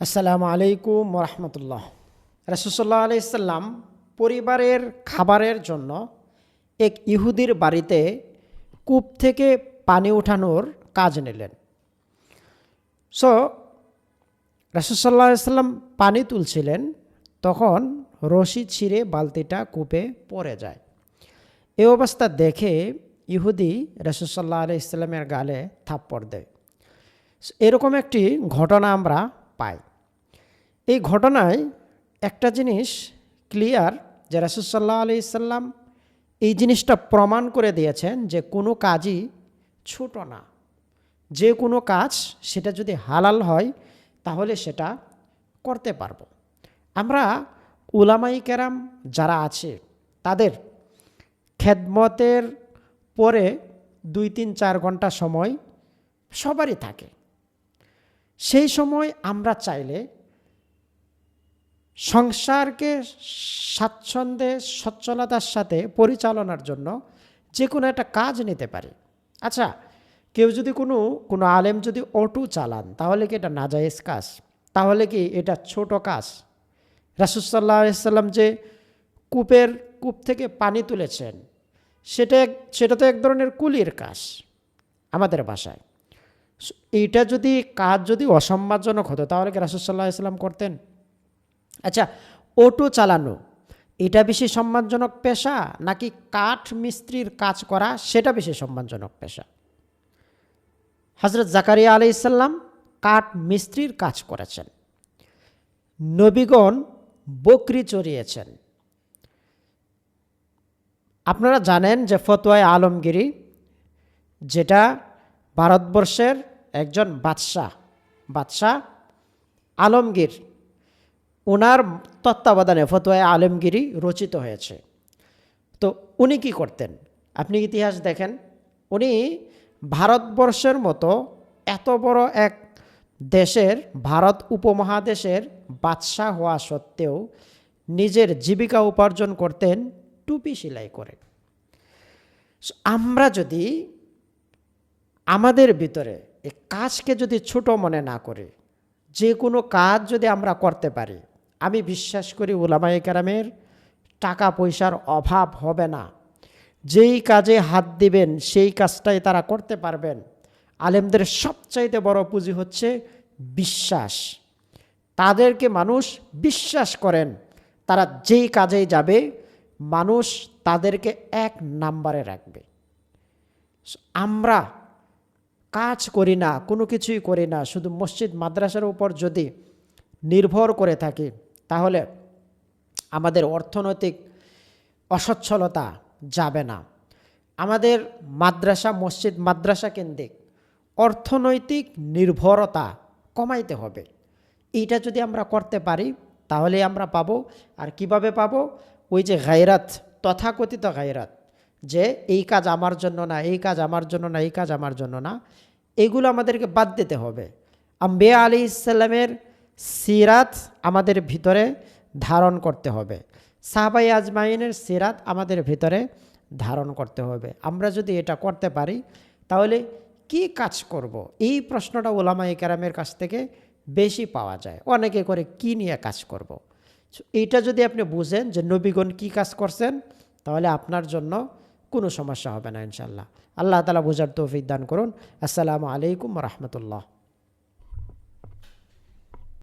আসসালামু আলাইকুম রহমতুল্লাহ। রাসূলুল্লাহ আলাইহিস সাল্লাম পরিবারের খাবারের জন্য এক ইহুদির বাড়িতে কূপ থেকে পানি উঠানোর কাজ নিলেন। সো রাসূলুল্লাহ আলাইহিস সাল্লাম পানি তুলছিলেন, তখন রশি ছিঁড়ে বালতিটা কূপে পড়ে যায়। এই অবস্থা দেখে ইহুদি রাসূলুল্লাহ আলাইহিস সাল্লামের গালে থাপ্পড় দেয়। এরকম একটি ঘটনা আমরা পাই। এই ঘটনায় একটা জিনিস ক্লিয়ার যে রাসূলুল্লাহ আলাইহিস সাল্লাম এই জিনিসটা প্রমাণ করে দিয়েছেন যে কোনো কাজই ছোট না। যে কোনো কাজ সেটা যদি হালাল হয় তাহলে সেটা করতে পারবো। আমরা উলামায়ে কেরাম যারা আছে তাদের খেদমতের পরে 2-3-4 ঘন্টা সময় সবারই থাকে। সেই সময় আমরা চাইলে সংসারকে স্বাচ্ছন্দ্যে সচ্ছলতার সাথে পরিচালনার জন্য যে কোনো একটা কাজ নিতে পারি। আচ্ছা, কেউ যদি কোনো আলেম যদি অটো চালান তাহলে কি এটা নাজায়েজ কাজ? তাহলে কি এটা ছোট কাজ? রাসূলুল্লাহ সাল্লাল্লাহু আলাইহি সাল্লাম যে কূপ থেকে পানি তুলেছেন সেটা তো এক ধরনের কুলির কাজ আমাদের ভাষায়। এইটা যদি কাজ যদি অসম্মানজনক হতো তাহলে কি রাসূলুল্লাহ সাল্লাল্লাহু আলাইহি সাল্লাম করতেন? আচ্ছা, অটো চালানো এটা বেশি সম্মানজনক পেশা নাকি কাঠ মিস্ত্রির কাজ করা সেটা বেশি সম্মানজনক পেশা? হযরত জাকারিয়া আলাইহিস সালাম কাঠ মিস্ত্রির কাজ করেছেন। নবীগণ বকরি চড়িয়েছেন। আপনারা জানেন যে ফতোয়ায়ে আলমগীরি, যেটা ভারতবর্ষের একজন বাদশাহ আলমগীর, ওনার তত্ত্বাবধানে ফতোয়ায়ে আলমগীরি রচিত হয়েছে। তো উনি কি করতেন? আপনি ইতিহাস দেখেন, উনি ভারতবর্ষের মতো এত বড় এক দেশের, ভারত উপমহাদেশের বাদশাহ হওয়া সত্ত্বেও নিজের জীবিকা উপার্জন করতেন টুপি সেলাই করে। আমরা যদি আমাদের ভিতরে এই কাজকে যদি ছোট মনে না করে যে কোনো কাজ যদি আমরা করতে পারি, আমি বিশ্বাস করি উলামায়ে কেরামের টাকা পয়সার অভাব হবে না। যেই কাজে হাত দিবেন সেই কাজটাই তারা করতে পারবেন। আলেমদের সবচাইতে বড় পুঁজি হচ্ছে বিশ্বাস। তাদেরকে মানুষ বিশ্বাস করেন, তারা যেই কাজেই যাবে মানুষ তাদেরকে 1 নম্বরে রাখবে। আমরা কাজ করি না, কোনো কিছুই করি না, শুধু মসজিদ মাদ্রাসার উপর যদি নির্ভর করে থাকি তাহলে আমাদের অর্থনৈতিক অসচ্ছলতা যাবে না। আমাদের মসজিদ মাদ্রাসা কেন্দ্রিক অর্থনৈতিক নির্ভরতা কমাইতে হবে। এইটা যদি আমরা করতে পারি তাহলে আমরা পাবো। আর কিভাবে পাবো? ওই যে গায়রাত, তথাকথিত গায়রাত, যে এই কাজ আমার জন্য না, এই কাজ আমার জন্য না, এই কাজ আমার জন্য না, এগুলো আমাদেরকে বাদ দিতে হবে। আম্বিয়া আলাইহিস সালামের সিরাত আমাদের ভিতরে ধারণ করতে হবে। সাহাবায়ে আজমাইনের সিরাত আমাদের ভিতরে ধারণ করতে হবে। আমরা যদি এটা করতে পারি তাহলে কি কাজ করব? এই প্রশ্নটা উলামায়ে কেরামের কাছ থেকে বেশি পাওয়া যায়। অনেকে করে কি নিয়ে কাজ করব। এইটা যদি আপনি বুঝেন যে নবীগণ কি কাজ করছেন তাহলে আপনার জন্য কোনো সমস্যা হবে না ইনশাআল্লাহ। আল্লাহ তাআলা বোঝার তৌফিক দান করুন। আসসালামু আলাইকুম রহমতুল্লাহ।